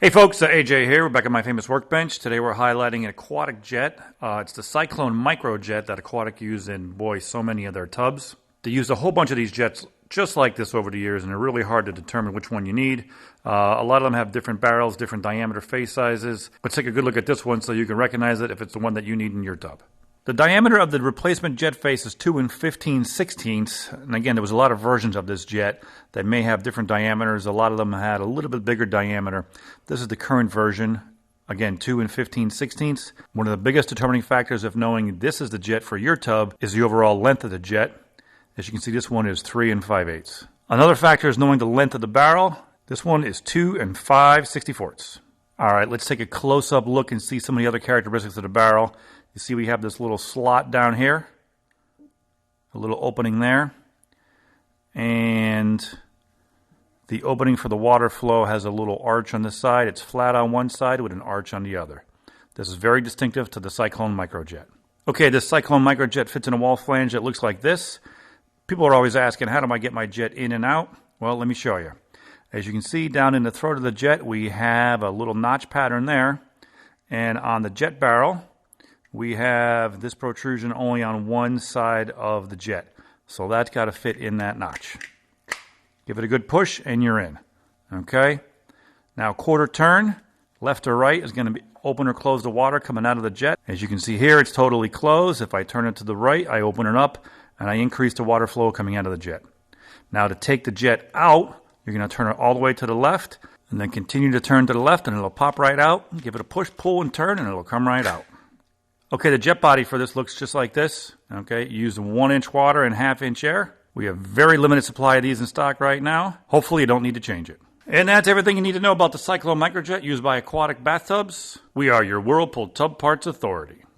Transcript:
Hey folks, AJ here. We're back at my famous workbench. Today we're highlighting an aquatic jet. It's the Cyclone Micro Jet that Aquatic used in, boy, so many of their tubs. They used a whole bunch of these jets just like this over the years, and they're really hard to determine which one you need. A lot of them have different barrels, different diameter face sizes. Let's take a good look at this one so you can recognize it if it's the one that you need in your tub. The diameter of the replacement jet face is 2 15/16, and again, there was a lot of versions of this jet that may have different diameters. A lot of them had a little bit bigger diameter. This is the current version. Again, 2 15/16. One of the biggest determining factors of knowing this is the jet for your tub is the overall length of the jet. As you can see, this one is 3 5/8. Another factor is knowing the length of the barrel. This one is 2 5/64. All right, let's take a close-up look and see some of the other characteristics of the barrel. You see we have this little slot down here, a little opening there, and the opening for the water flow has a little arch on this side. It's flat on one side with an arch on the other. This is very distinctive to the Cyclone Micro Jet. Okay, this Cyclone Micro Jet fits in a wall flange that looks like this. People are always asking, how do I get my jet in and out? Well, let me show you. As you can see down in the throat of the jet, we have a little notch pattern there, and on the jet barrel, we have this protrusion only on one side of the jet. So that's got to fit in that notch. Give it a good push and you're in. Okay? Now quarter turn, left or right, is going to be open or close the water coming out of the jet. As you can see here, it's totally closed. If I turn it to the right, I open it up and I increase the water flow coming out of the jet. Now to take the jet out, you're going to turn it all the way to the left and then continue to turn to the left and it'll pop right out. Give it a push, pull, and turn and it'll come right out. Okay, the jet body for this looks just like this. Okay, you use 1-inch water and 1/2-inch air. We have very limited supply of these in stock right now. Hopefully you don't need to change it. And that's everything you need to know about the Cyclone Micro Jet used by Aquatic bathtubs. We are your Whirlpool Tub Parts Authority.